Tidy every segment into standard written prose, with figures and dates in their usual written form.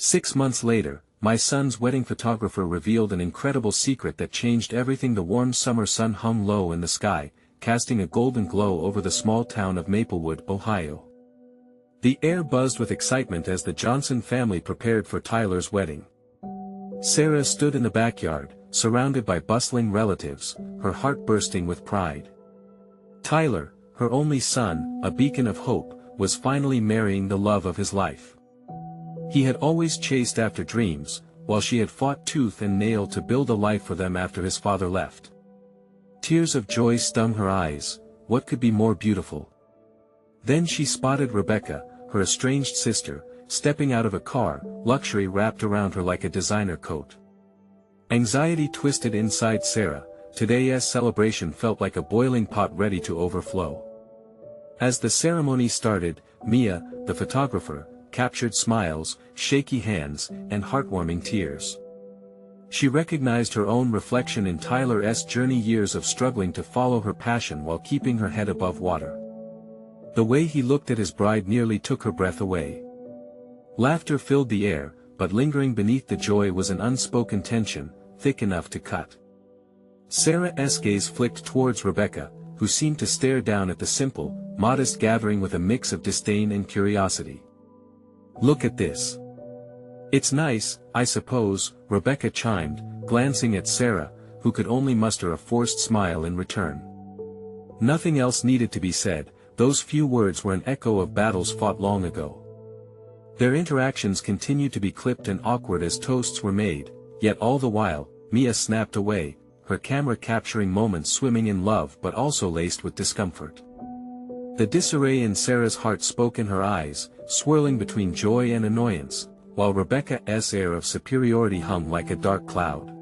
6 months later, my son's wedding photographer revealed an incredible secret that changed everything. The warm summer sun hung low in the sky, casting a golden glow over the small town of Maplewood, Ohio. The air buzzed with excitement as the Johnson family prepared for Tyler's wedding. Sarah stood in the backyard, surrounded by bustling relatives, her heart bursting with pride. Tyler, her only son, a beacon of hope, was finally marrying the love of his life. He had always chased after dreams, while she had fought tooth and nail to build a life for them after his father left. Tears of joy stung her eyes. What could be more beautiful? Then she spotted Rebecca, her estranged sister, stepping out of a car, luxury wrapped around her like a designer coat. Anxiety twisted inside Sarah. Today's celebration felt like a boiling pot ready to overflow. As the ceremony started, Mia, the photographer, captured smiles, shaky hands, and heartwarming tears. She recognized her own reflection in Tyler's journey, years of struggling to follow her passion while keeping her head above water. The way he looked at his bride nearly took her breath away. Laughter filled the air, but lingering beneath the joy was an unspoken tension, thick enough to cut. Sarah's gaze flicked towards Rebecca, who seemed to stare down at the simple, modest gathering with a mix of disdain and curiosity. "Look at this. It's nice, I suppose," Rebecca chimed, glancing at Sarah, who could only muster a forced smile in return. Nothing else needed to be said. Those few words were an echo of battles fought long ago. Their interactions continued to be clipped and awkward as toasts were made, yet all the while, Mia snapped away, her camera capturing moments swimming in love but also laced with discomfort. The disarray in Sarah's heart spoke in her eyes, swirling between joy and annoyance, while Rebecca's air of superiority hung like a dark cloud.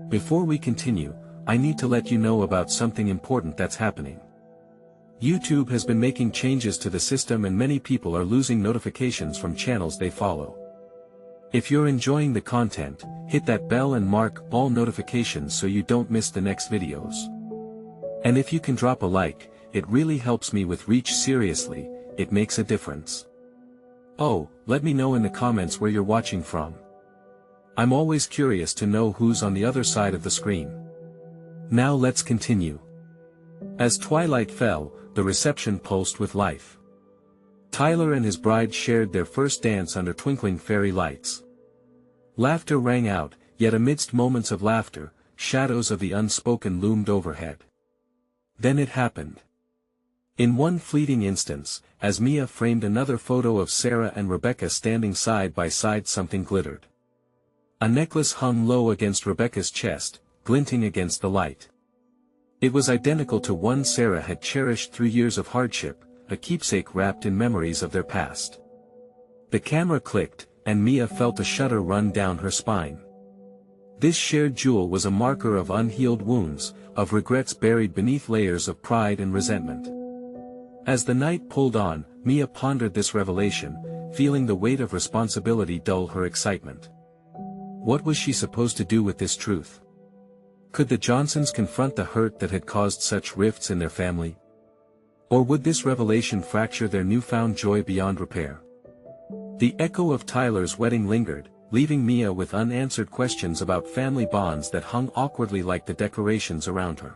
Before we continue, I need to let you know about something important that's happening. YouTube has been making changes to the system and many people are losing notifications from channels they follow. If you're enjoying the content, hit that bell and mark all notifications so you don't miss the next videos. And if you can drop a like, it really helps me with reach. Seriously, it makes a difference. Oh, let me know in the comments where you're watching from. I'm always curious to know who's on the other side of the screen. Now let's continue. As twilight fell, the reception pulsed with life. Tyler and his bride shared their first dance under twinkling fairy lights. Laughter rang out, yet amidst moments of laughter, shadows of the unspoken loomed overhead. Then it happened. In one fleeting instance, as Mia framed another photo of Sarah and Rebecca standing side by side, something glittered. A necklace hung low against Rebecca's chest, glinting against the light. It was identical to one Sarah had cherished through years of hardship, a keepsake wrapped in memories of their past. The camera clicked, and Mia felt a shudder run down her spine. This shared jewel was a marker of unhealed wounds, of regrets buried beneath layers of pride and resentment. As the night pulled on, Mia pondered this revelation, feeling the weight of responsibility dull her excitement. What was she supposed to do with this truth? Could the Johnsons confront the hurt that had caused such rifts in their family? Or would this revelation fracture their newfound joy beyond repair? The echo of Tyler's wedding lingered, leaving Mia with unanswered questions about family bonds that hung awkwardly like the decorations around her.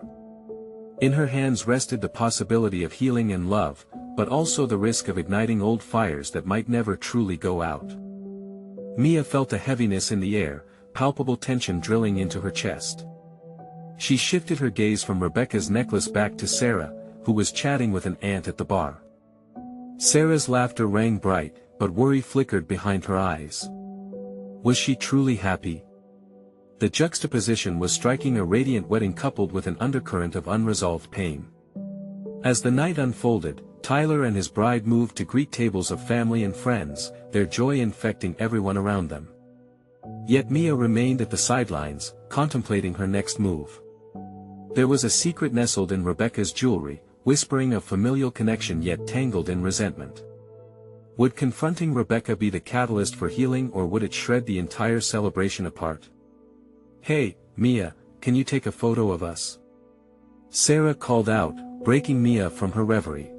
In her hands rested the possibility of healing and love, but also the risk of igniting old fires that might never truly go out. Mia felt a heaviness in the air, palpable tension drilling into her chest. She shifted her gaze from Rebecca's necklace back to Sarah, who was chatting with an aunt at the bar. Sarah's laughter rang bright, but worry flickered behind her eyes. Was she truly happy? The juxtaposition was striking, a radiant wedding coupled with an undercurrent of unresolved pain. As the night unfolded, Tyler and his bride moved to greet tables of family and friends, their joy infecting everyone around them. Yet Mia remained at the sidelines, contemplating her next move. There was a secret nestled in Rebecca's jewelry, whispering of familial connection yet tangled in resentment. Would confronting Rebecca be the catalyst for healing, or would it shred the entire celebration apart? "Hey, Mia, can you take a photo of us?" Sarah called out, breaking Mia from her reverie.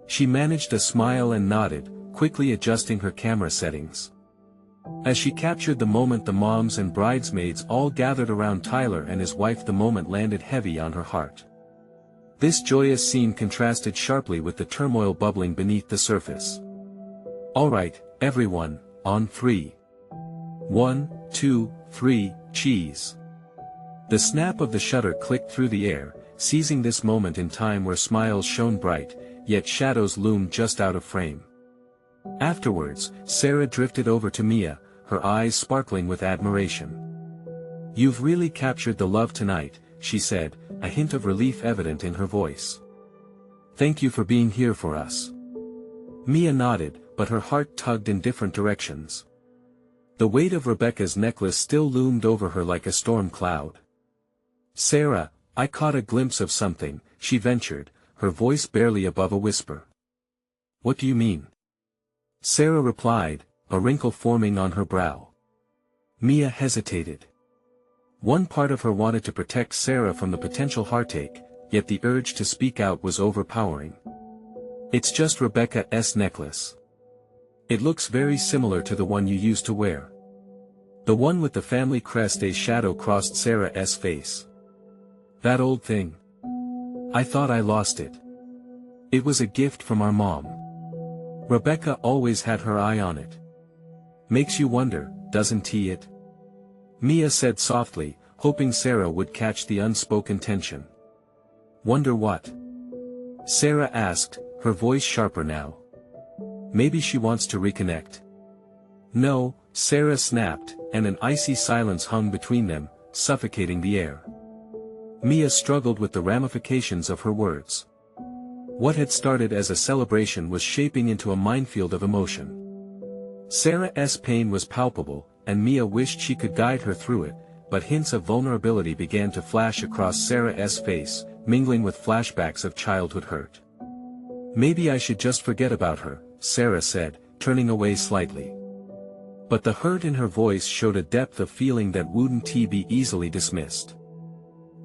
She managed a smile and nodded, quickly adjusting her camera settings. As she captured the moment, the moms and bridesmaids all gathered around Tyler and his wife. The moment landed heavy on her heart. This joyous scene contrasted sharply with the turmoil bubbling beneath the surface. "Alright, everyone, on 3. 1, 2, 3, cheese." The snap of the shutter clicked through the air, seizing this moment in time where smiles shone bright, yet shadows loomed just out of frame. Afterwards, Sarah drifted over to Mia, her eyes sparkling with admiration. "You've really captured the love tonight," she said, a hint of relief evident in her voice. "Thank you for being here for us." Mia nodded, but her heart tugged in different directions. The weight of Rebecca's necklace still loomed over her like a storm cloud. "Sarah, I caught a glimpse of something," she ventured, her voice barely above a whisper. "What do you mean?" Sarah replied, a wrinkle forming on her brow. Mia hesitated. One part of her wanted to protect Sarah from the potential heartache, yet the urge to speak out was overpowering. "It's just Rebecca's necklace. It looks very similar to the one you used to wear." The one with the family crest. A shadow crossed Sarah's face. "That old thing. I thought I lost it. It was a gift from our mom. Rebecca always had her eye on it. Makes you wonder, doesn't it?" Mia said softly, hoping Sarah would catch the unspoken tension. "Wonder what?" Sarah asked, her voice sharper now. "Maybe she wants to reconnect." "No," Sarah snapped, and an icy silence hung between them, suffocating the air. Mia struggled with the ramifications of her words. What had started as a celebration was shaping into a minefield of emotion. Sarah's pain was palpable, and Mia wished she could guide her through it, but hints of vulnerability began to flash across Sarah's face, mingling with flashbacks of childhood hurt. "Maybe I should just forget about her," Sarah said, turning away slightly. But the hurt in her voice showed a depth of feeling that wouldn't be easily dismissed.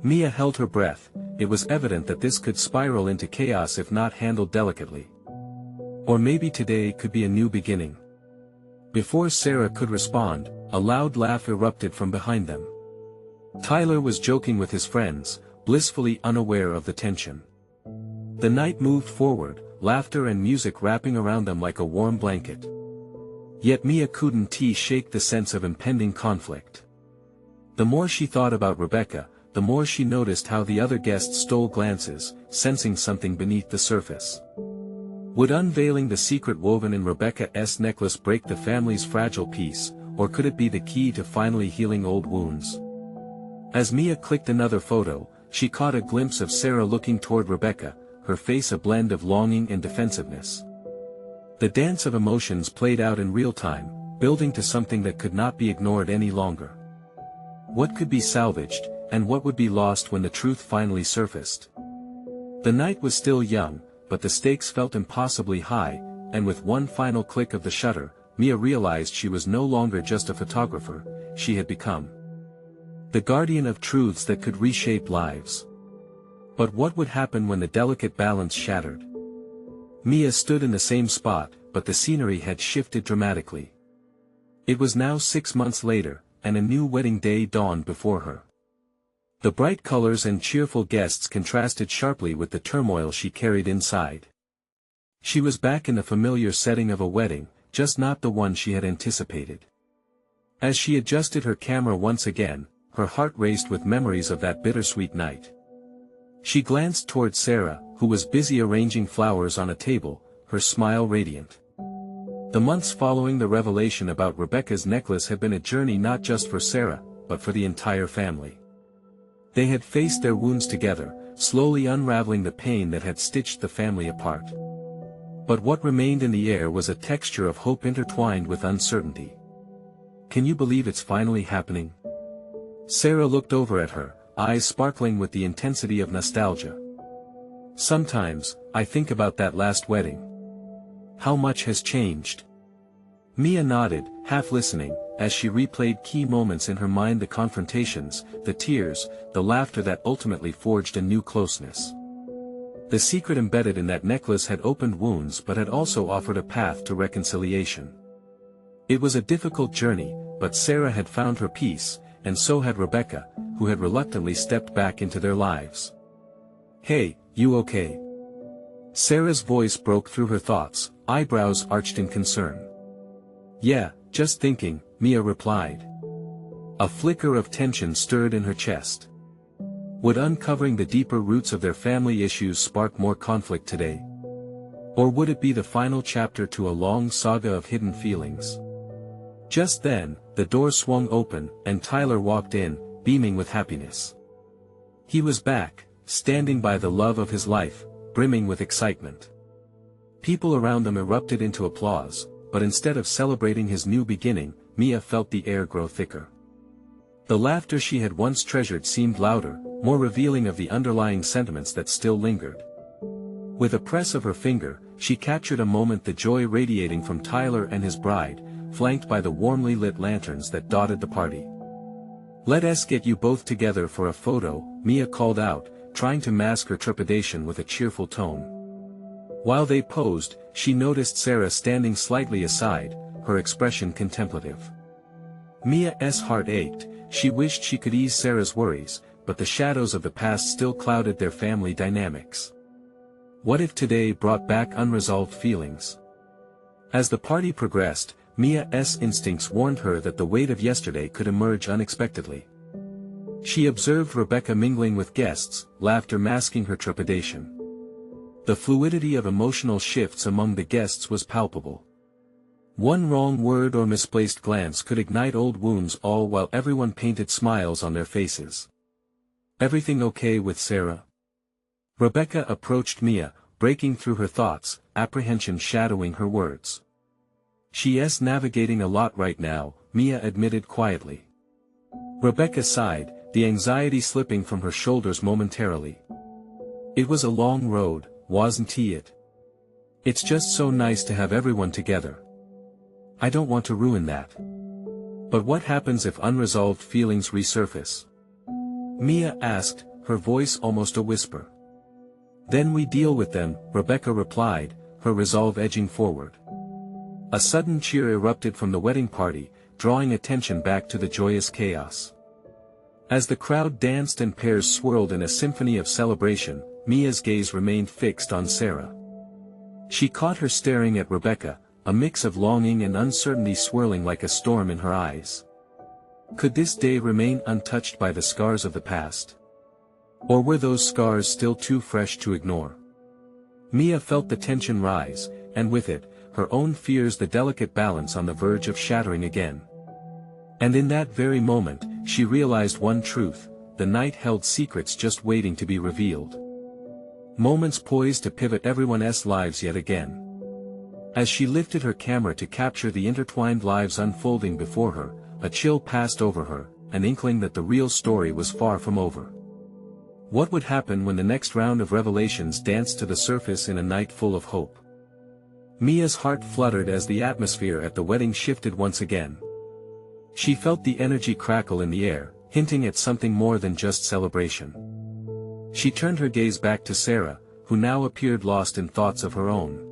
Mia held her breath. It was evident that this could spiral into chaos if not handled delicately. Or maybe today could be a new beginning. Before Sarah could respond, a loud laugh erupted from behind them. Tyler was joking with his friends, blissfully unaware of the tension. The night moved forward, laughter and music wrapping around them like a warm blanket. Yet Mia couldn't shake the sense of impending conflict. The more she thought about Rebecca, the more she noticed how the other guests stole glances, sensing something beneath the surface. Would unveiling the secret woven in Rebecca's necklace break the family's fragile peace, or could it be the key to finally healing old wounds? As Mia clicked another photo, she caught a glimpse of Sarah looking toward Rebecca, her face a blend of longing and defensiveness. The dance of emotions played out in real time, building to something that could not be ignored any longer. What could be salvaged, and what would be lost when the truth finally surfaced? The night was still young, but the stakes felt impossibly high, and with one final click of the shutter, Mia realized she was no longer just a photographer, she had become the guardian of truths that could reshape lives. But what would happen when the delicate balance shattered? Mia stood in the same spot, but the scenery had shifted dramatically. It was now 6 months later, and a new wedding day dawned before her. The bright colors and cheerful guests contrasted sharply with the turmoil she carried inside. She was back in the familiar setting of a wedding, just not the one she had anticipated. As she adjusted her camera once again, her heart raced with memories of that bittersweet night. She glanced toward Sarah, who was busy arranging flowers on a table, her smile radiant. The months following the revelation about Rebecca's necklace had been a journey not just for Sarah, but for the entire family. They had faced their wounds together, slowly unraveling the pain that had stitched the family apart. But what remained in the air was a texture of hope intertwined with uncertainty. "Can you believe it's finally happening?" Sarah looked over at her, eyes sparkling with the intensity of nostalgia. "Sometimes, I think about that last wedding. How much has changed?" Mia nodded, half listening, as she replayed key moments in her mind: the confrontations, the tears, the laughter that ultimately forged a new closeness. The secret embedded in that necklace had opened wounds but had also offered a path to reconciliation. It was a difficult journey, but Sarah had found her peace, and so had Rebecca, who had reluctantly stepped back into their lives. "Hey, you okay?" Sarah's voice broke through her thoughts, eyebrows arched in concern. "Yeah, just thinking," Mia replied. A flicker of tension stirred in her chest. Would uncovering the deeper roots of their family issues spark more conflict today? Or would it be the final chapter to a long saga of hidden feelings? Just then, the door swung open, and Tyler walked in, beaming with happiness. He was back, standing by the love of his life, brimming with excitement. People around them erupted into applause, but instead of celebrating his new beginning, Mia felt the air grow thicker. The laughter she had once treasured seemed louder, more revealing of the underlying sentiments that still lingered. With a press of her finger, she captured a moment, the joy radiating from Tyler and his bride, flanked by the warmly lit lanterns that dotted the party. "Let us get you both together for a photo," Mia called out, trying to mask her trepidation with a cheerful tone. While they posed, she noticed Sarah standing slightly aside, her expression contemplative. Mia's heart ached. She wished she could ease Sarah's worries, but the shadows of the past still clouded their family dynamics. What if today brought back unresolved feelings? As the party progressed, Mia's instincts warned her that the weight of yesterday could emerge unexpectedly. She observed Rebecca mingling with guests, laughter masking her trepidation. The fluidity of emotional shifts among the guests was palpable. One wrong word or misplaced glance could ignite old wounds, all while everyone painted smiles on their faces. "Everything okay with Sarah?" Rebecca approached Mia, breaking through her thoughts, apprehension shadowing her words. "She's navigating a lot right now," Mia admitted quietly. Rebecca sighed, the anxiety slipping from her shoulders momentarily. "It was a long road, wasn't it? It's just so nice to have everyone together. I don't want to ruin that. But what happens if unresolved feelings resurface?" Mia asked, her voice almost a whisper. "Then we deal with them," Rebecca replied, her resolve edging forward. A sudden cheer erupted from the wedding party, drawing attention back to the joyous chaos. As the crowd danced and pairs swirled in a symphony of celebration, Mia's gaze remained fixed on Sarah. She caught her staring at Rebecca, a mix of longing and uncertainty swirling like a storm in her eyes. Could this day remain untouched by the scars of the past? Or were those scars still too fresh to ignore? Mia felt the tension rise, and with it, her own fears, the delicate balance on the verge of shattering again. And in that very moment, she realized one truth: the night held secrets just waiting to be revealed. Moments poised to pivot everyone's lives yet again. As she lifted her camera to capture the intertwined lives unfolding before her, a chill passed over her, an inkling that the real story was far from over. What would happen when the next round of revelations danced to the surface in a night full of hope? Mia's heart fluttered as the atmosphere at the wedding shifted once again. She felt the energy crackle in the air, hinting at something more than just celebration. She turned her gaze back to Sarah, who now appeared lost in thoughts of her own.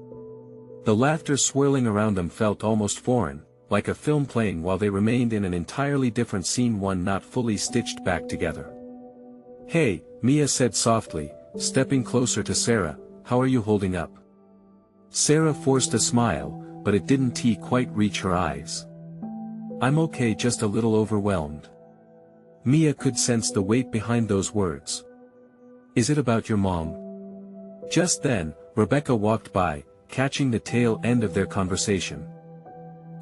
The laughter swirling around them felt almost foreign, like a film playing while they remained in an entirely different scene, one not fully stitched back together. "Hey," Mia said softly, stepping closer to Sarah, "how are you holding up?" Sarah forced a smile, but it didn't quite reach her eyes. "I'm okay, just a little overwhelmed." Mia could sense the weight behind those words. "Is it about your mom?" Just then, Rebecca walked by, catching the tail end of their conversation.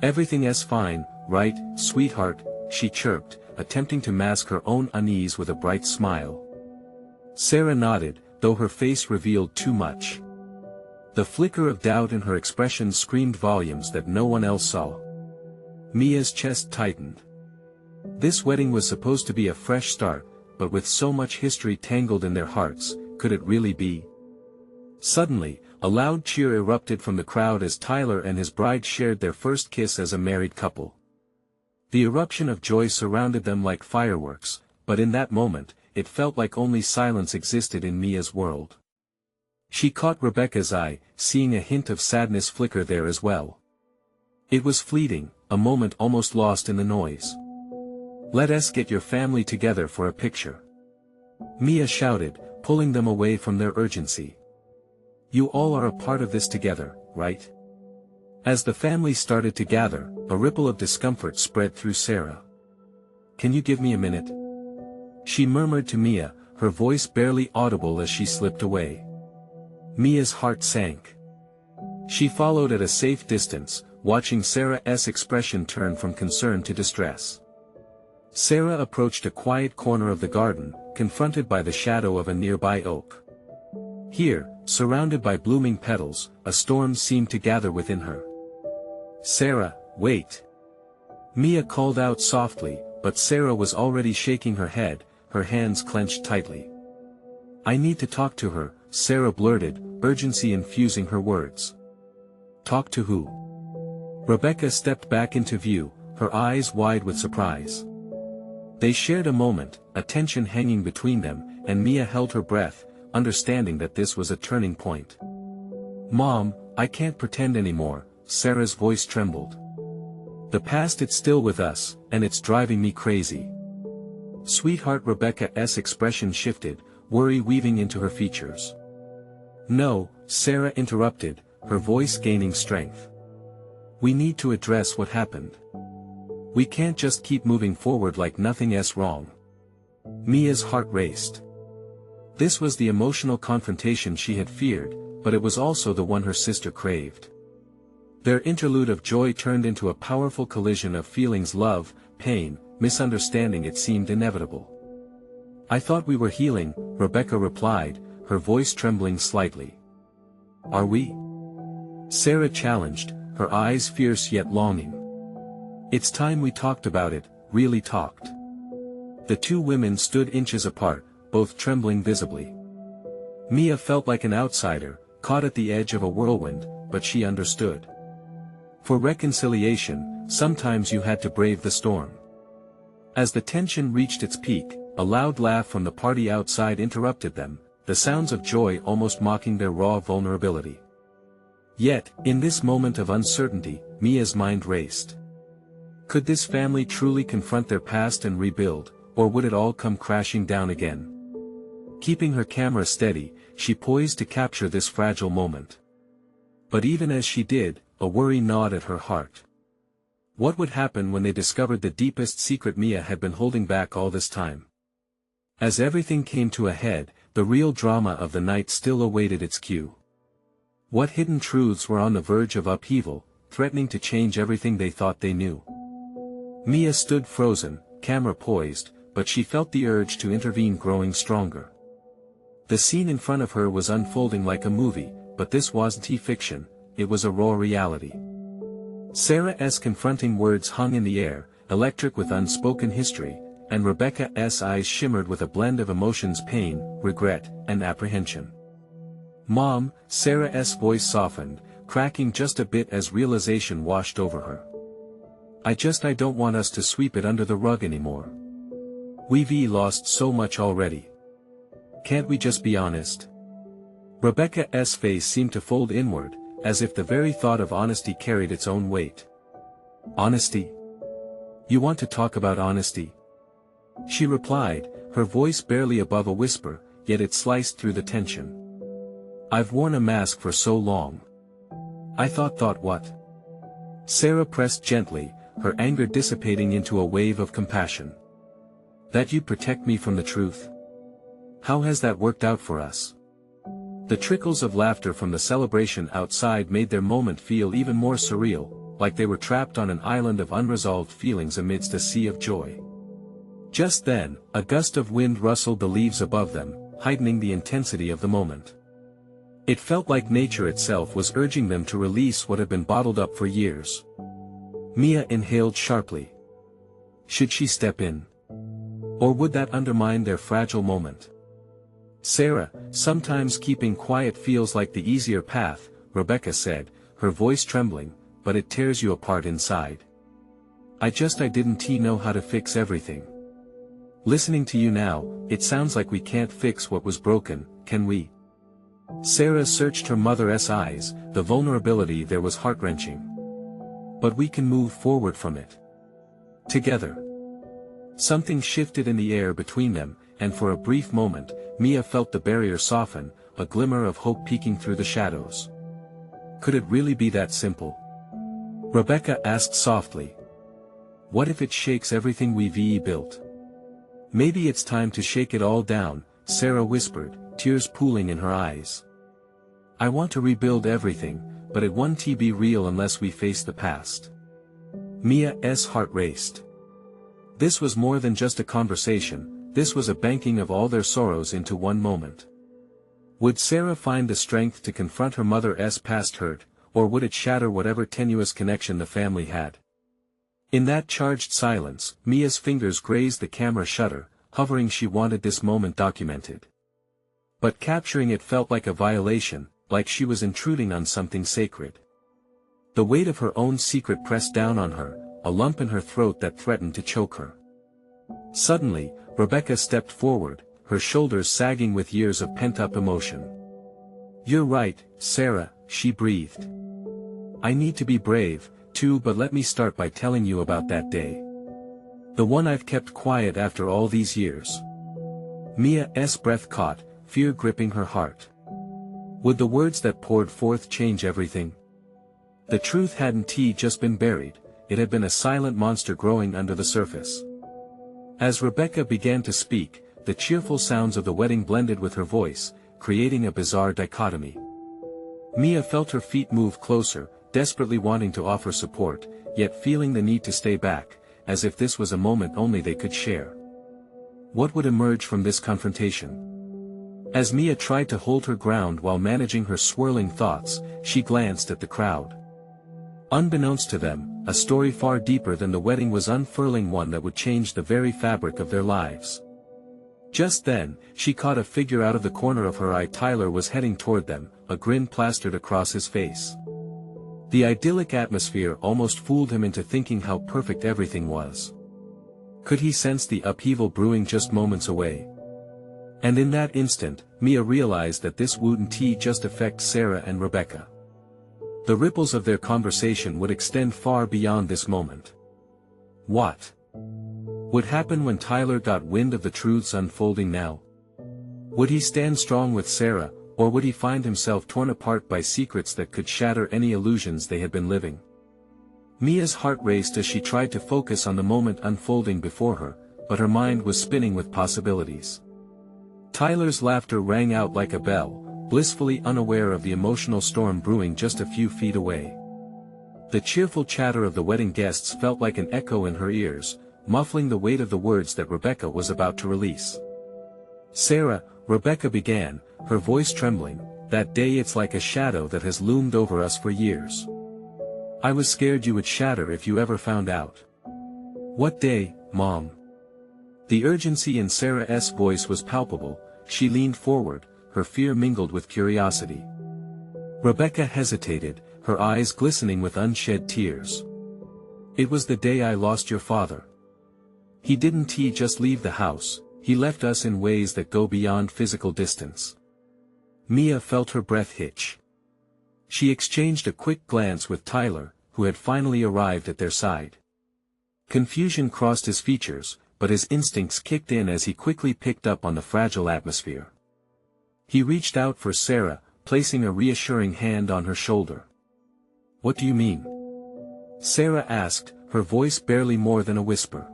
"Everything's fine, right, sweetheart?" she chirped, attempting to mask her own unease with a bright smile. Sarah nodded, though her face revealed too much. The flicker of doubt in her expression screamed volumes that no one else saw. Mia's chest tightened. This wedding was supposed to be a fresh start, but with so much history tangled in their hearts, could it really be? Suddenly, a loud cheer erupted from the crowd as Tyler and his bride shared their first kiss as a married couple. The eruption of joy surrounded them like fireworks, but in that moment, it felt like only silence existed in Mia's world. She caught Rebecca's eye, seeing a hint of sadness flicker there as well. It was fleeting, a moment almost lost in the noise. "Let us get your family together for a picture," Mia shouted, pulling them away from their urgency. "You all are a part of this together, right?" As the family started to gather, a ripple of discomfort spread through Sarah. "Can you give me a minute?" she murmured to Mia, her voice barely audible as she slipped away. Mia's heart sank. She followed at a safe distance, watching Sarah's expression turn from concern to distress. Sarah approached a quiet corner of the garden, confronted by the shadow of a nearby oak. Here, surrounded by blooming petals, a storm seemed to gather within her. "Sarah, wait!" Mia called out softly, but Sarah was already shaking her head, her hands clenched tightly. "I need to talk to her," Sarah blurted, urgency infusing her words. "Talk to who?" Rebecca stepped back into view, her eyes wide with surprise. They shared a moment, a tension hanging between them, and Mia held her breath, understanding that this was a turning point. "Mom, I can't pretend anymore," Sarah's voice trembled. "The past, it's still with us, and it's driving me crazy." "Sweetheart," Rebecca's expression shifted, worry weaving into her features. "No," Sarah interrupted, her voice gaining strength. "We need to address what happened. We can't just keep moving forward like nothing's wrong." Mia's heart raced. This was the emotional confrontation she had feared, but it was also the one her sister craved. Their interlude of joy turned into a powerful collision of feelings: love, pain, misunderstanding. It seemed inevitable. "I thought we were healing," Rebecca replied, her voice trembling slightly. "Are we?" Sarah challenged, her eyes fierce yet longing. "It's time we talked about it, really talked." The two women stood inches apart, both trembling visibly. Mia felt like an outsider, caught at the edge of a whirlwind, but she understood. For reconciliation, sometimes you had to brave the storm. As the tension reached its peak, a loud laugh from the party outside interrupted them, the sounds of joy almost mocking their raw vulnerability. Yet, in this moment of uncertainty, Mia's mind raced. Could this family truly confront their past and rebuild, or would it all come crashing down again? Keeping her camera steady, she poised to capture this fragile moment. But even as she did, a worry gnawed at her heart. What would happen when they discovered the deepest secret Mia had been holding back all this time? As everything came to a head, the real drama of the night still awaited its cue. What hidden truths were on the verge of upheaval, threatening to change everything they thought they knew? Mia stood frozen, camera poised, but she felt the urge to intervene growing stronger. The scene in front of her was unfolding like a movie, but this wasn't fiction, it was a raw reality. Sarah's confronting words hung in the air, electric with unspoken history, and Rebecca's eyes shimmered with a blend of emotions: pain, regret, and apprehension. "Mom," Sarah's voice softened, cracking just a bit as realization washed over her. I don't want us to sweep it under the rug anymore. We've lost so much already. Can't we just be honest?" Rebecca's face seemed to fold inward, as if the very thought of honesty carried its own weight. "Honesty? You want to talk about honesty?" she replied, her voice barely above a whisper, yet it sliced through the tension. "I've worn a mask for so long. I thought what?" Sarah pressed gently, her anger dissipating into a wave of compassion. "That you'd protect me from the truth? How has that worked out for us?" The trickles of laughter from the celebration outside made their moment feel even more surreal, like they were trapped on an island of unresolved feelings amidst a sea of joy. Just then, a gust of wind rustled the leaves above them, heightening the intensity of the moment. It felt like nature itself was urging them to release what had been bottled up for years. Mia inhaled sharply. Should she step in? Or would that undermine their fragile moment? "Sarah, sometimes keeping quiet feels like the easier path," Rebecca said, her voice trembling, "but it tears you apart inside. I didn't know how to fix everything. Listening to you now, it sounds like we can't fix what was broken, can we?" Sarah searched her mother's eyes, the vulnerability there was heart-wrenching. But we can move forward from it. Together. Something shifted in the air between them, and for a brief moment, Mia felt the barrier soften, a glimmer of hope peeking through the shadows. Could it really be that simple? Rebecca asked softly. What if it shakes everything we've built? Maybe it's time to shake it all down, Sarah whispered, tears pooling in her eyes. I want to rebuild everything, but it won't be real unless we face the past. Mia's heart raced. This was more than just a conversation, this was a banking of all their sorrows into one moment. Would Sarah find the strength to confront her mother's past hurt, or would it shatter whatever tenuous connection the family had? In that charged silence, Mia's fingers grazed the camera shutter, hovering. She wanted this moment documented. But capturing it felt like a violation, like she was intruding on something sacred. The weight of her own secret pressed down on her, a lump in her throat that threatened to choke her. Suddenly, Rebecca stepped forward, her shoulders sagging with years of pent-up emotion. You're right, Sarah, she breathed. I need to be brave, too, but let me start by telling you about that day. The one I've kept quiet after all these years. Mia's breath caught, fear gripping her heart. Would the words that poured forth change everything? The truth hadn't just been buried, it had been a silent monster growing under the surface. As Rebecca began to speak, the cheerful sounds of the wedding blended with her voice, creating a bizarre dichotomy. Mia felt her feet move closer, desperately wanting to offer support, yet feeling the need to stay back, as if this was a moment only they could share. What would emerge from this confrontation? As Mia tried to hold her ground while managing her swirling thoughts, she glanced at the crowd. Unbeknownst to them, a story far deeper than the wedding was unfurling, one that would change the very fabric of their lives. Just then, she caught a figure out of the corner of her eye. Tyler was heading toward them, a grin plastered across his face. The idyllic atmosphere almost fooled him into thinking how perfect everything was. Could he sense the upheaval brewing just moments away? And in that instant, Mia realized that this wouldn't just affect Sarah and Rebecca. The ripples of their conversation would extend far beyond this moment. What would happen when Tyler got wind of the truths unfolding now? Would he stand strong with Sarah, or would he find himself torn apart by secrets that could shatter any illusions they had been living? Mia's heart raced as she tried to focus on the moment unfolding before her, but her mind was spinning with possibilities. Tyler's laughter rang out like a bell, blissfully unaware of the emotional storm brewing just a few feet away. The cheerful chatter of the wedding guests felt like an echo in her ears, muffling the weight of the words that Rebecca was about to release. Sarah, Rebecca began, her voice trembling, that day it's like a shadow that has loomed over us for years. I was scared you would shatter if you ever found out. What day, Mom? The urgency in Sarah's voice was palpable. She leaned forward, her fear mingled with curiosity. Rebecca hesitated, her eyes glistening with unshed tears. It was the day I lost your father. He didn't just leave the house, he left us in ways that go beyond physical distance. Mia felt her breath hitch. She exchanged a quick glance with Tyler, who had finally arrived at their side. Confusion crossed his features, but his instincts kicked in as he quickly picked up on the fragile atmosphere. He reached out for Sarah, placing a reassuring hand on her shoulder. What do you mean? Sarah asked, her voice barely more than a whisper.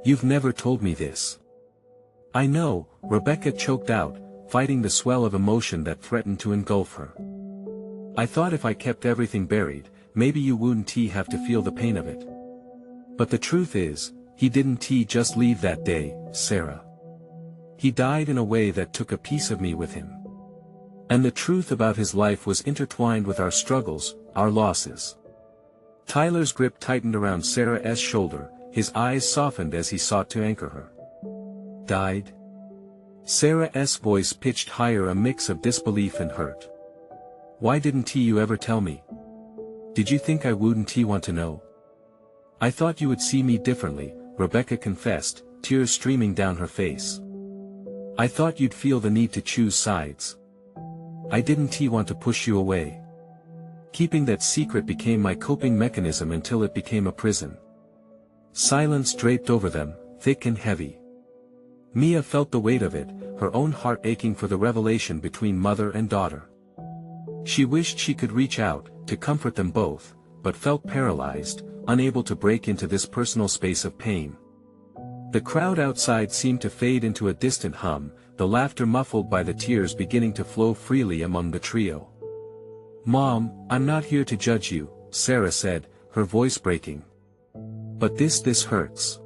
You've never told me this. I know, Rebecca choked out, fighting the swell of emotion that threatened to engulf her. I thought if I kept everything buried, maybe you wouldn't have to feel the pain of it. But the truth is, he didn't just leave that day, Sarah. He died in a way that took a piece of me with him. And the truth about his life was intertwined with our struggles, our losses. Tyler's grip tightened around Sarah's shoulder, his eyes softened as he sought to anchor her. Died? Sarah's voice pitched higher, a mix of disbelief and hurt. Why didn't you ever tell me? Did you think I wouldn't want to know? I thought you would see me differently, Rebecca confessed, tears streaming down her face. I thought you'd feel the need to choose sides. I didn't want to push you away. Keeping that secret became my coping mechanism until it became a prison. Silence draped over them, thick and heavy. Mia felt the weight of it, her own heart aching for the revelation between mother and daughter. She wished she could reach out, to comfort them both, but felt paralyzed, unable to break into this personal space of pain. The crowd outside seemed to fade into a distant hum, the laughter muffled by the tears beginning to flow freely among the trio. "Mom, I'm not here to judge you," Sarah said, her voice breaking. "But this hurts.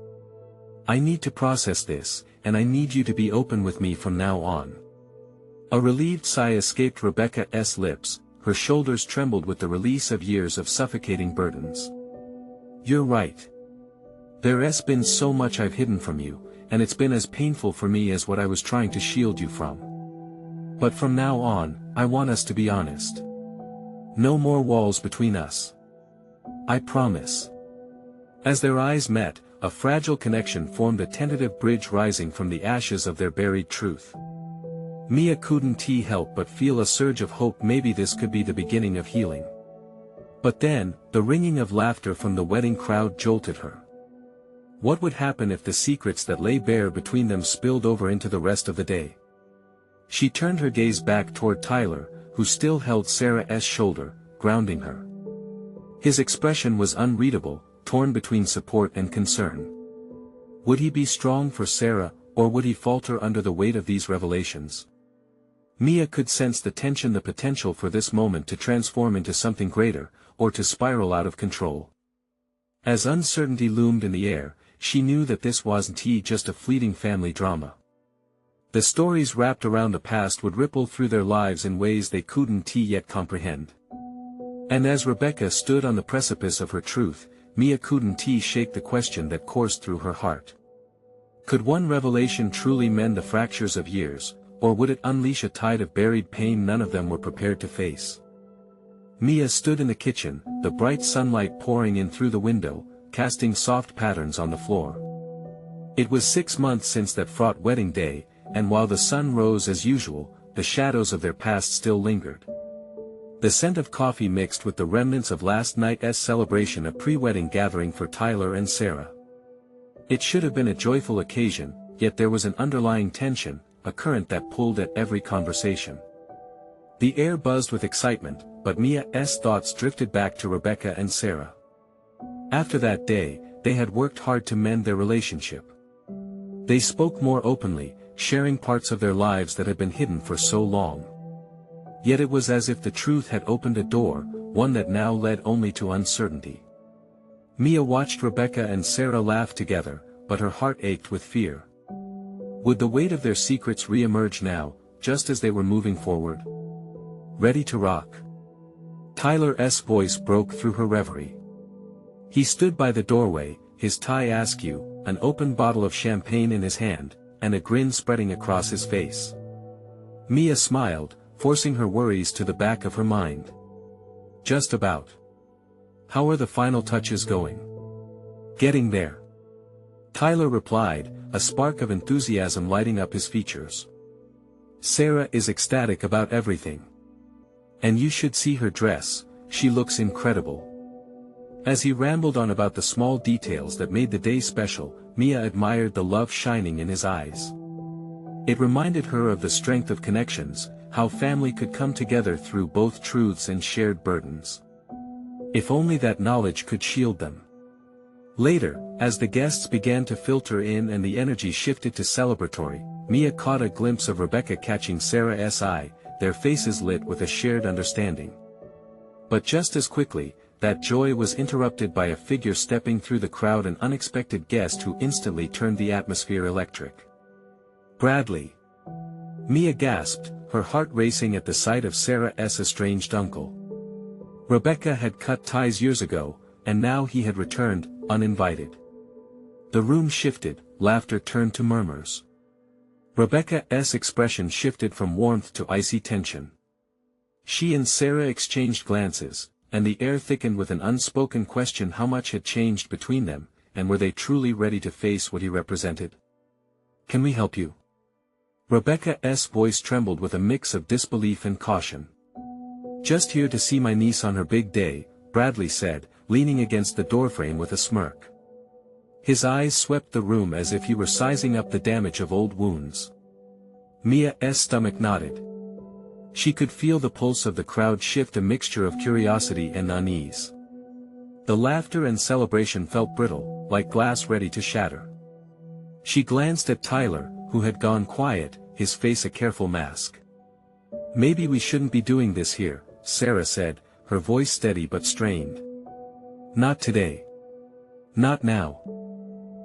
I need to process this, and I need you to be open with me from now on." A relieved sigh escaped Rebecca's lips, her shoulders trembled with the release of years of suffocating burdens. "You're right. There's been so much I've hidden from you, and it's been as painful for me as what I was trying to shield you from. But from now on, I want us to be honest. No more walls between us. I promise." As their eyes met, a fragile connection formed, a tentative bridge rising from the ashes of their buried truth. Mia couldn't help but feel a surge of hope. Maybe this could be the beginning of healing. But then, the ringing of laughter from the wedding crowd jolted her. What would happen if the secrets that lay bare between them spilled over into the rest of the day? She turned her gaze back toward Tyler, who still held Sarah's shoulder, grounding her. His expression was unreadable, torn between support and concern. Would he be strong for Sarah, or would he falter under the weight of these revelations? Mia could sense the tension, the potential for this moment to transform into something greater, or to spiral out of control. As uncertainty loomed in the air, she knew that this wasn't just a fleeting family drama. The stories wrapped around the past would ripple through their lives in ways they couldn't yet comprehend. And as Rebecca stood on the precipice of her truth, Mia couldn't shake the question that coursed through her heart. Could one revelation truly mend the fractures of years, or would it unleash a tide of buried pain none of them were prepared to face? Mia stood in the kitchen, the bright sunlight pouring in through the window, casting soft patterns on the floor. It was 6 months since that fraught wedding day, and while the sun rose as usual, the shadows of their past still lingered. The scent of coffee mixed with the remnants of last night's celebration, a pre-wedding gathering for Tyler and Sarah. It should have been a joyful occasion, yet there was an underlying tension, a current that pulled at every conversation. The air buzzed with excitement, but Mia's thoughts drifted back to Rebecca and Sarah. After that day, they had worked hard to mend their relationship. They spoke more openly, sharing parts of their lives that had been hidden for so long. Yet it was as if the truth had opened a door, one that now led only to uncertainty. Mia watched Rebecca and Sarah laugh together, but her heart ached with fear. Would the weight of their secrets re-emerge now, just as they were moving forward? Ready to rock? Tyler's voice broke through her reverie. He stood by the doorway, his tie askew, an open bottle of champagne in his hand, and a grin spreading across his face. Mia smiled, forcing her worries to the back of her mind. Just about. How are the final touches going? Getting there. Tyler replied, a spark of enthusiasm lighting up his features. Sarah is ecstatic about everything. And you should see her dress, she looks incredible. As he rambled on about the small details that made the day special, Mia admired the love shining in his eyes. It reminded her of the strength of connections, how family could come together through both truths and shared burdens. If only that knowledge could shield them. Later, as the guests began to filter in and the energy shifted to celebratory, Mia caught a glimpse of Rebecca catching Sarah's eye, their faces lit with a shared understanding. But just as quickly, that joy was interrupted by a figure stepping through the crowd, an unexpected guest who instantly turned the atmosphere electric. Bradley. Mia gasped, her heart racing at the sight of Sarah's estranged uncle. Rebecca had cut ties years ago, and now he had returned, uninvited. The room shifted, laughter turned to murmurs. Rebecca's expression shifted from warmth to icy tension. She and Sarah exchanged glances, and the air thickened with an unspoken question: how much had changed between them, and were they truly ready to face what he represented? Can we help you? Rebecca's voice trembled with a mix of disbelief and caution. Just here to see my niece on her big day, Bradley said, leaning against the doorframe with a smirk. His eyes swept the room as if he were sizing up the damage of old wounds. Mia's stomach nodded. She could feel the pulse of the crowd shift, a mixture of curiosity and unease. The laughter and celebration felt brittle, like glass ready to shatter. She glanced at Tyler, who had gone quiet, his face a careful mask. "Maybe we shouldn't be doing this here," Sarah said, her voice steady but strained. "Not today. Not now."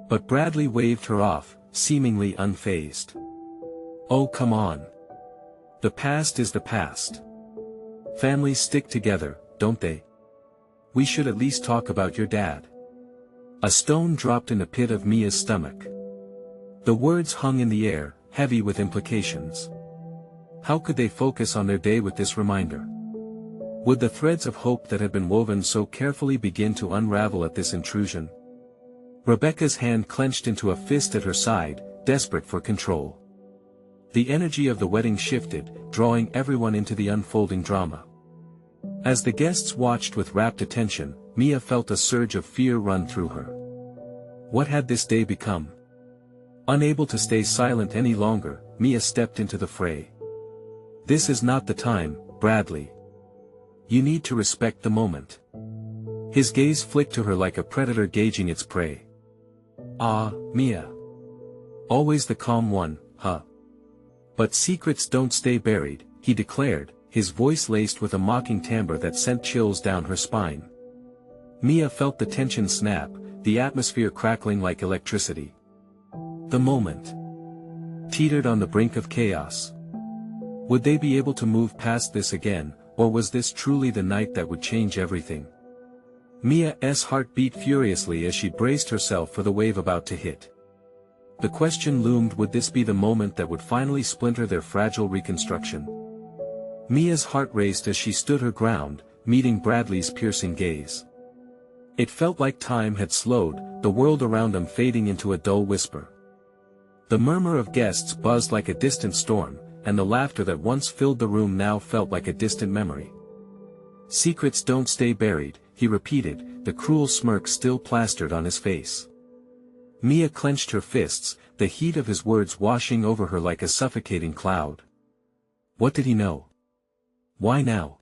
But Bradley waved her off, seemingly unfazed. "Oh, come on. The past is the past. Families stick together, don't they? We should at least talk about your dad." A stone dropped in the pit of Mia's stomach. The words hung in the air, heavy with implications. How could they focus on their day with this reminder? Would the threads of hope that had been woven so carefully begin to unravel at this intrusion? Rebecca's hand clenched into a fist at her side, desperate for control. The energy of the wedding shifted, drawing everyone into the unfolding drama. As the guests watched with rapt attention, Mia felt a surge of fear run through her. What had this day become? Unable to stay silent any longer, Mia stepped into the fray. "This is not the time, Bradley. You need to respect the moment." His gaze flicked to her like a predator gauging its prey. "Ah, Mia. Always the calm one, huh? But secrets don't stay buried," he declared, his voice laced with a mocking timbre that sent chills down her spine. Mia felt the tension snap, the atmosphere crackling like electricity. The moment teetered on the brink of chaos. Would they be able to move past this again, or was this truly the night that would change everything? Mia's heart beat furiously as she braced herself for the wave about to hit. The question loomed, would this be the moment that would finally splinter their fragile reconstruction? Mia's heart raced as she stood her ground, meeting Bradley's piercing gaze. It felt like time had slowed, the world around them fading into a dull whisper. The murmur of guests buzzed like a distant storm, and the laughter that once filled the room now felt like a distant memory. "Secrets don't stay buried," he repeated, the cruel smirk still plastered on his face. Mia clenched her fists, the heat of his words washing over her like a suffocating cloud. What did he know? Why now?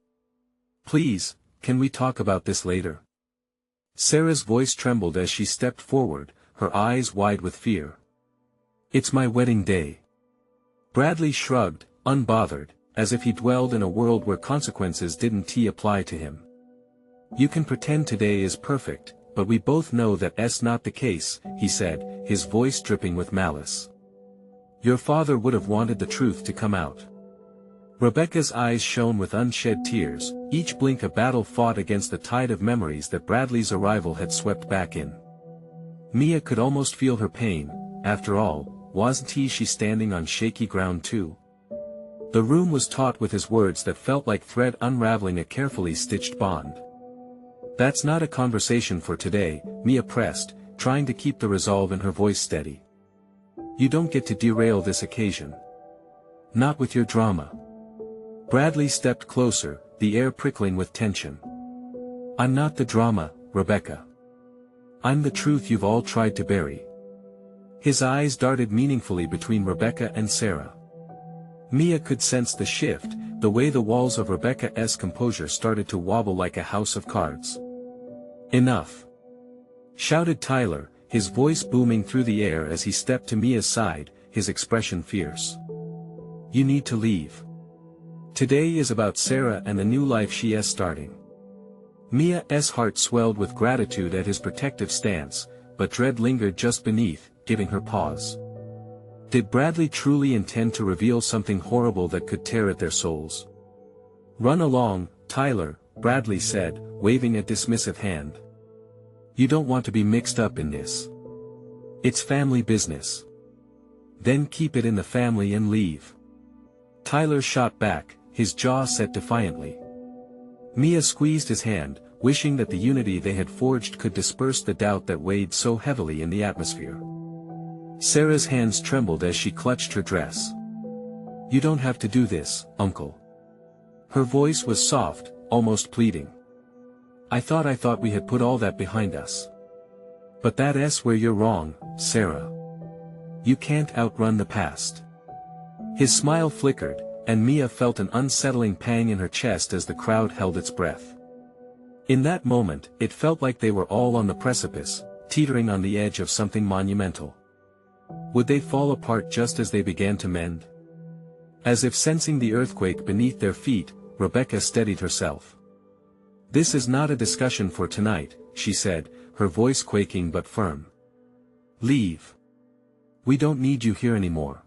"Please, can we talk about this later?" Sarah's voice trembled as she stepped forward, her eyes wide with fear. "It's my wedding day." Bradley shrugged, unbothered, as if he dwelled in a world where consequences didn't apply to him. "You can pretend today is perfect, but we both know that's not the case," he said, his voice dripping with malice. "Your father would have wanted the truth to come out." Rebecca's eyes shone with unshed tears, each blink a battle fought against the tide of memories that Bradley's arrival had swept back in. Mia could almost feel her pain. After all, wasn't she standing on shaky ground too? The room was taut with his words that felt like thread unraveling a carefully stitched bond. "That's not a conversation for today," Mia pressed, trying to keep the resolve in her voice steady. "You don't get to derail this occasion. Not with your drama." Bradley stepped closer, the air prickling with tension. "I'm not the drama, Rebecca. I'm the truth you've all tried to bury." His eyes darted meaningfully between Rebecca and Sarah. Mia could sense the shift, the way the walls of Rebecca's composure started to wobble like a house of cards. "Enough!" shouted Tyler, his voice booming through the air as he stepped to Mia's side, his expression fierce. "You need to leave. Today is about Sarah and the new life she is starting." Mia's heart swelled with gratitude at his protective stance, but dread lingered just beneath, giving her pause. Did Bradley truly intend to reveal something horrible that could tear at their souls? "Run along, Tyler," Bradley said, waving a dismissive hand. "You don't want to be mixed up in this. It's family business." "Then keep it in the family and leave." Tyler shot back, his jaw set defiantly. Mia squeezed his hand, wishing that the unity they had forged could disperse the doubt that weighed so heavily in the atmosphere. Sarah's hands trembled as she clutched her dress. "You don't have to do this, Uncle." Her voice was soft, almost pleading. I thought we had put all that behind us. But that's where you're wrong, Sarah. You can't outrun the past. His smile flickered, and Mia felt an unsettling pang in her chest as the crowd held its breath. In that moment, it felt like they were all on the precipice, teetering on the edge of something monumental. Would they fall apart just as they began to mend? As if sensing the earthquake beneath their feet, Rebecca steadied herself. This is not a discussion for tonight, she said, her voice quaking but firm. Leave. We don't need you here anymore.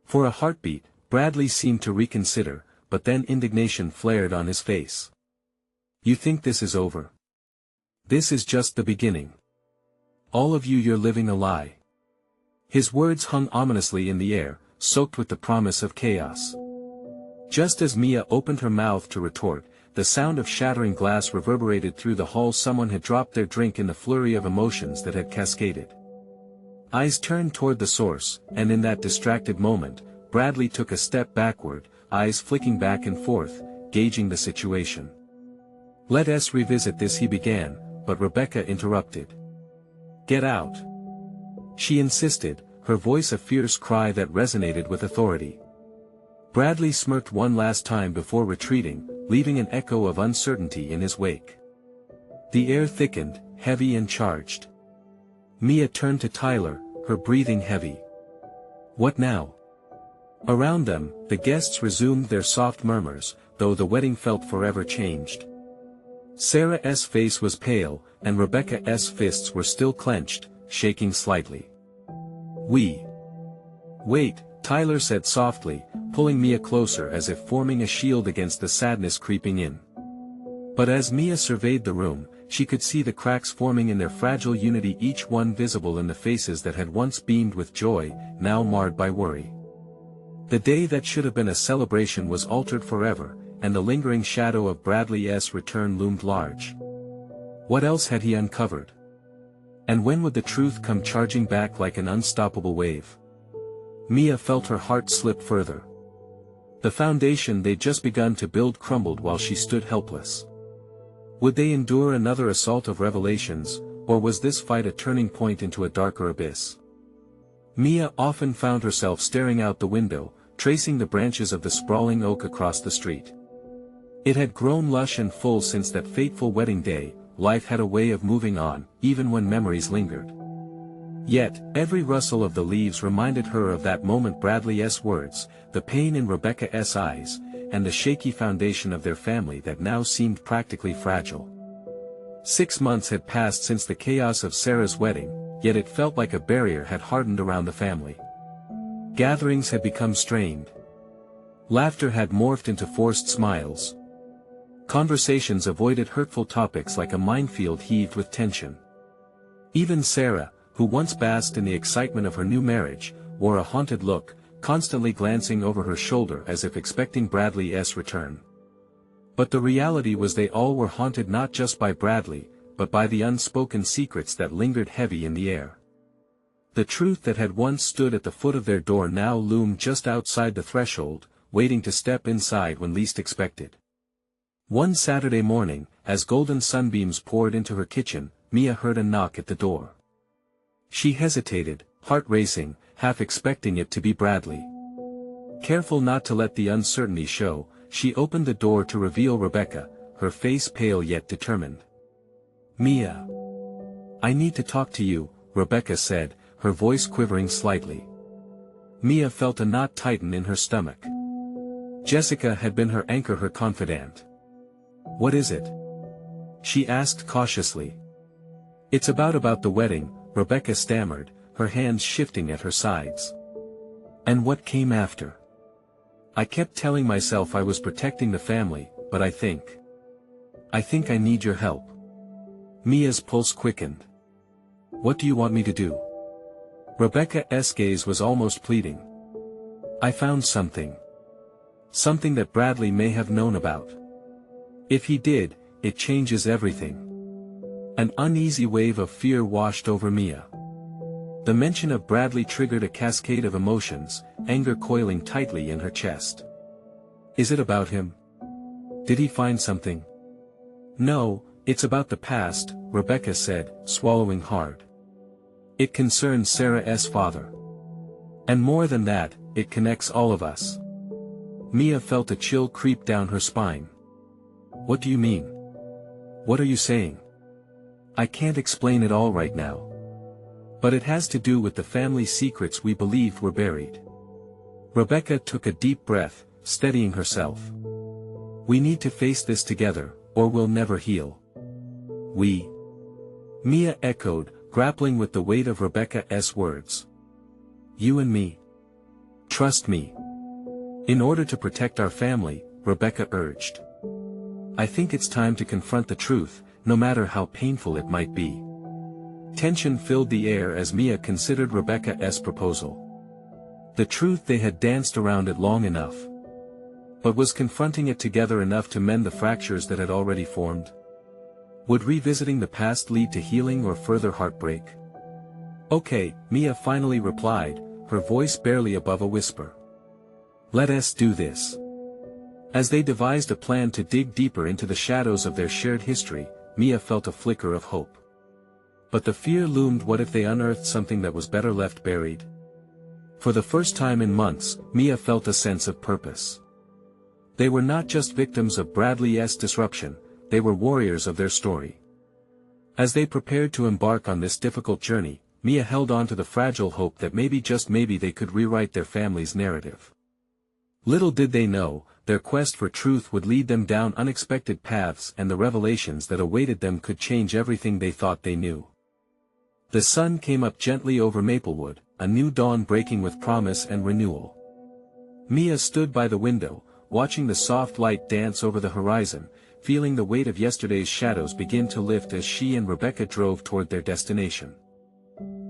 For a heartbeat, Bradley seemed to reconsider, but then indignation flared on his face. You think this is over? This is just the beginning. All of you're living a lie. His words hung ominously in the air, soaked with the promise of chaos. Just as Mia opened her mouth to retort, the sound of shattering glass reverberated through the hall. Someone had dropped their drink in the flurry of emotions that had cascaded. Eyes turned toward the source, and in that distracted moment, Bradley took a step backward, eyes flicking back and forth, gauging the situation. Let us revisit this, he began, but Rebecca interrupted. Get out. She insisted, her voice a fierce cry that resonated with authority. Bradley smirked one last time before retreating, leaving an echo of uncertainty in his wake. The air thickened, heavy and charged. Mia turned to Tyler, her breathing heavy. What now? Around them, the guests resumed their soft murmurs, though the wedding felt forever changed. Sarah's face was pale, and Rebecca's fists were still clenched, shaking slightly. Wait, Tyler said softly, pulling Mia closer as if forming a shield against the sadness creeping in. But as Mia surveyed the room, she could see the cracks forming in their fragile unity, each one visible in the faces that had once beamed with joy, now marred by worry. The day that should have been a celebration was altered forever, and the lingering shadow of Bradley's return loomed large. What else had he uncovered? And when would the truth come charging back like an unstoppable wave? Mia felt her heart slip further. The foundation they'd just begun to build crumbled while she stood helpless. Would they endure another assault of revelations, or was this fight a turning point into a darker abyss? Mia often found herself staring out the window, tracing the branches of the sprawling oak across the street. It had grown lush and full since that fateful wedding day. Life had a way of moving on, even when memories lingered. Yet, every rustle of the leaves reminded her of that moment, Bradley's words, the pain in Rebecca's eyes, and the shaky foundation of their family that now seemed practically fragile. 6 months had passed since the chaos of Sarah's wedding, yet it felt like a barrier had hardened around the family. Gatherings had become strained. Laughter had morphed into forced smiles. Conversations avoided hurtful topics like a minefield heaved with tension. Even Sarah, who once basked in the excitement of her new marriage, wore a haunted look, constantly glancing over her shoulder as if expecting Bradley's return. But the reality was they all were haunted not just by Bradley, but by the unspoken secrets that lingered heavy in the air. The truth that had once stood at the foot of their door now loomed just outside the threshold, waiting to step inside when least expected. One Saturday morning, as golden sunbeams poured into her kitchen, Mia heard a knock at the door. She hesitated, heart racing, half expecting it to be Bradley. Careful not to let the uncertainty show, she opened the door to reveal Rebecca, her face pale yet determined. Mia. I need to talk to you, Rebecca said, her voice quivering slightly. Mia felt a knot tighten in her stomach. Jessica had been her anchor, her confidant. What is it? She asked cautiously. It's about the wedding, Rebecca stammered, her hands shifting at her sides. And what came after? I kept telling myself I was protecting the family, but I think I need your help. Mia's pulse quickened. What do you want me to do? Rebecca's gaze was almost pleading. I found something. Something that Bradley may have known about. If he did, it changes everything. An uneasy wave of fear washed over Mia. The mention of Bradley triggered a cascade of emotions, anger coiling tightly in her chest. Is it about him? Did he find something? No, it's about the past, Rebecca said, swallowing hard. It concerns Sarah's father. And more than that, it connects all of us. Mia felt a chill creep down her spine. What do you mean? What are you saying? I can't explain it all right now. But it has to do with the family secrets we believed were buried. Rebecca took a deep breath, steadying herself. We need to face this together, or we'll never heal. We? Mia echoed, grappling with the weight of Rebecca's words. You and me. Trust me. In order to protect our family, Rebecca urged. I think it's time to confront the truth, no matter how painful it might be. Tension filled the air as Mia considered Rebecca's proposal. The truth, they had danced around it long enough. But was confronting it together enough to mend the fractures that had already formed? Would revisiting the past lead to healing or further heartbreak? Okay, Mia finally replied, her voice barely above a whisper. Let us do this. As they devised a plan to dig deeper into the shadows of their shared history, Mia felt a flicker of hope. But the fear loomed: what if they unearthed something that was better left buried? For the first time in months, Mia felt a sense of purpose. They were not just victims of Bradley's disruption, they were warriors of their story. As they prepared to embark on this difficult journey, Mia held on to the fragile hope that maybe, just maybe, they could rewrite their family's narrative. Little did they know, their quest for truth would lead them down unexpected paths, and the revelations that awaited them could change everything they thought they knew. The sun came up gently over Maplewood, a new dawn breaking with promise and renewal. Mia stood by the window, watching the soft light dance over the horizon, feeling the weight of yesterday's shadows begin to lift as she and Rebecca drove toward their destination.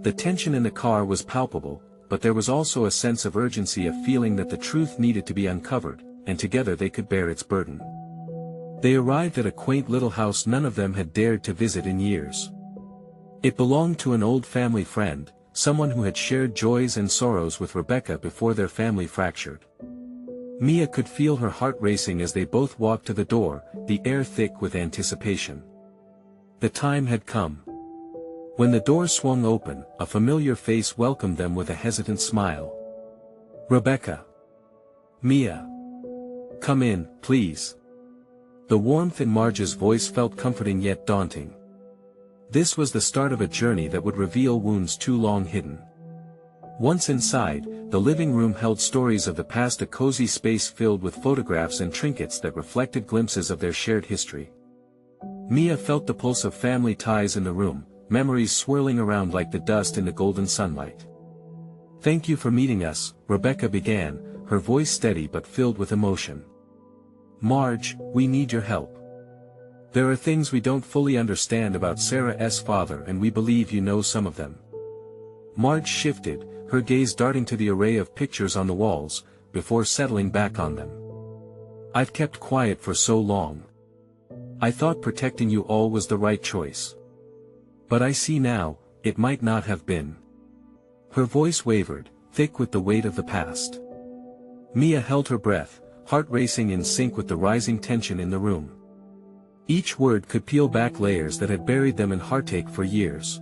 The tension in the car was palpable, but there was also a sense of urgency, a feeling that the truth needed to be uncovered, and together they could bear its burden. They arrived at a quaint little house none of them had dared to visit in years. It belonged to an old family friend, someone who had shared joys and sorrows with Rebecca before their family fractured. Mia could feel her heart racing as they both walked to the door, the air thick with anticipation. The time had come. When the door swung open, a familiar face welcomed them with a hesitant smile. Rebecca. Mia. Come in, please. The warmth in Marge's voice felt comforting yet daunting. This was the start of a journey that would reveal wounds too long hidden. Once inside, the living room held stories of the past, a cozy space filled with photographs and trinkets that reflected glimpses of their shared history. Mia felt the pulse of family ties in the room, memories swirling around like the dust in the golden sunlight. Thank you for meeting us, Rebecca began, her voice steady but filled with emotion. Marge, we need your help. There are things we don't fully understand about Sarah's father, and we believe you know some of them. Marge shifted, her gaze darting to the array of pictures on the walls, before settling back on them. I've kept quiet for so long. I thought protecting you all was the right choice. But I see now, it might not have been. Her voice wavered, thick with the weight of the past. Mia held her breath, heart racing in sync with the rising tension in the room. Each word could peel back layers that had buried them in heartache for years.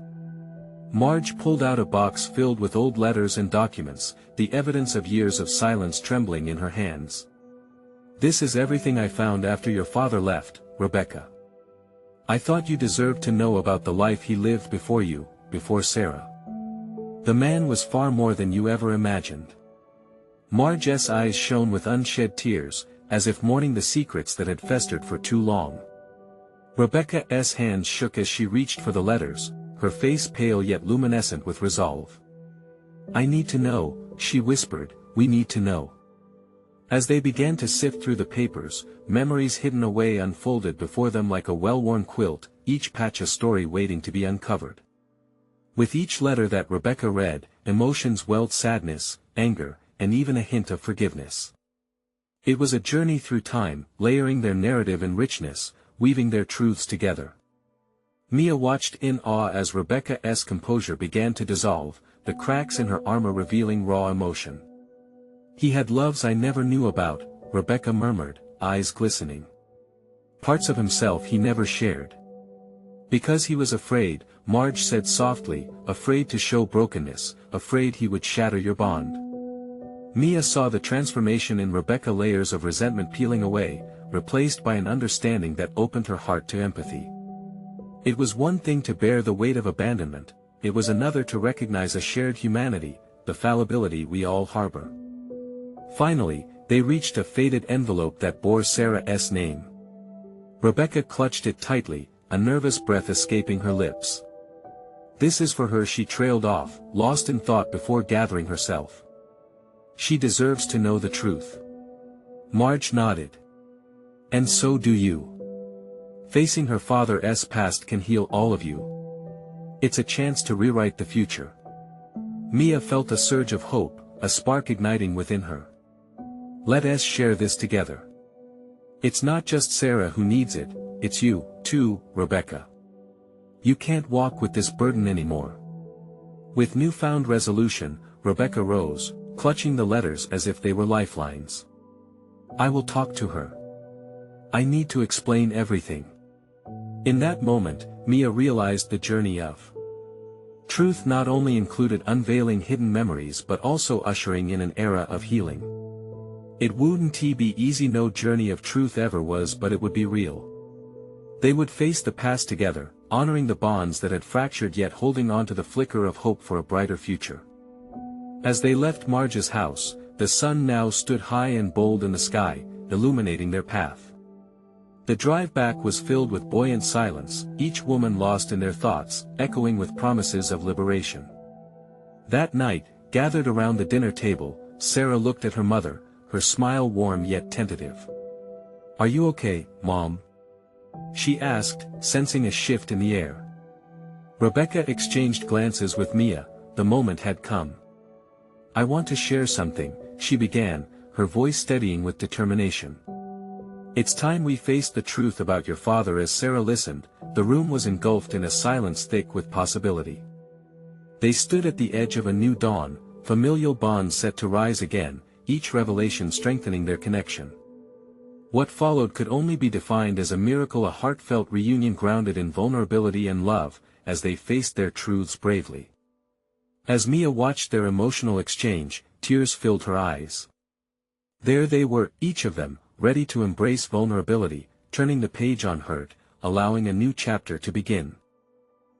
Marge pulled out a box filled with old letters and documents, the evidence of years of silence trembling in her hands. This is everything I found after your father left, Rebecca. I thought you deserved to know about the life he lived before you, before Sarah. The man was far more than you ever imagined. Marge's eyes shone with unshed tears, as if mourning the secrets that had festered for too long. Rebecca's hands shook as she reached for the letters, her face pale yet luminescent with resolve. I need to know, she whispered, we need to know. As they began to sift through the papers, memories hidden away unfolded before them like a well-worn quilt, each patch a story waiting to be uncovered. With each letter that Rebecca read, emotions welled: sadness, anger, and even a hint of forgiveness. It was a journey through time, layering their narrative in richness, weaving their truths together. Mia watched in awe as Rebecca's composure began to dissolve, the cracks in her armor revealing raw emotion. He had loves I never knew about, Rebecca murmured, eyes glistening. parts of himself he never shared. Because he was afraid, Marge said softly, afraid to show brokenness, afraid he would shatter your bond. Mia saw the transformation in Rebecca, layers of resentment peeling away, replaced by an understanding that opened her heart to empathy. It was one thing to bear the weight of abandonment, it was another to recognize a shared humanity, the fallibility we all harbor. Finally, they reached a faded envelope that bore Sarah's name. Rebecca clutched it tightly, a nervous breath escaping her lips. "This is for her," she trailed off, lost in thought before gathering herself. "She deserves to know the truth." Marge nodded. "And so do you. Facing her father's past can heal all of you. It's a chance to rewrite the future." Mia felt a surge of hope, a spark igniting within her. "Let us share this together. It's not just Sarah who needs it, it's you, too, Rebecca. You can't walk with this burden anymore." With newfound resolution, Rebecca rose, clutching the letters as if they were lifelines. "I will talk to her. I need to explain everything." In that moment, Mia realized the journey of truth not only included unveiling hidden memories but also ushering in an era of healing. It wouldn't be easy, no journey of truth ever was, but it would be real. They would face the past together, honoring the bonds that had fractured yet holding on to the flicker of hope for a brighter future. As they left Marge's house, the sun now stood high and bold in the sky, illuminating their path. The drive back was filled with buoyant silence, each woman lost in their thoughts, echoing with promises of liberation. That night, gathered around the dinner table, Sarah looked at her mother, her smile warm yet tentative. "Are you okay, Mom?" she asked, sensing a shift in the air. Rebecca exchanged glances with Mia, the moment had come. "I want to share something," she began, her voice steadying with determination. "It's time we faced the truth about your father." As Sarah listened, the room was engulfed in a silence thick with possibility. They stood at the edge of a new dawn, familial bonds set to rise again, each revelation strengthening their connection. What followed could only be defined as a miracle, a heartfelt reunion grounded in vulnerability and love, as they faced their truths bravely. As Mia watched their emotional exchange, tears filled her eyes. There they were, each of them, ready to embrace vulnerability, turning the page on hurt, allowing a new chapter to begin.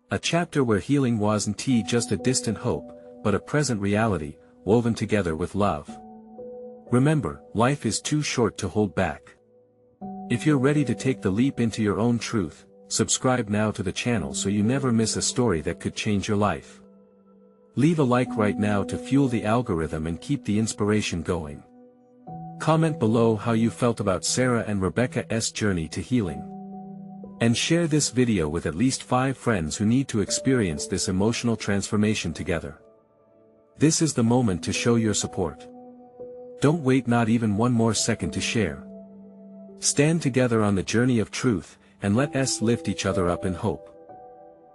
A chapter where healing wasn't just a distant hope, but a present reality, woven together with love. Remember, life is too short to hold back. If you're ready to take the leap into your own truth, subscribe now to the channel so you never miss a story that could change your life. Leave a like right now to fuel the algorithm and keep the inspiration going. Comment below how you felt about Sarah and Rebecca's journey to healing. And share this video with at least 5 friends who need to experience this emotional transformation together. This is the moment to show your support. Don't wait not even one more second to share. Stand together on the journey of truth, and let us lift each other up in hope.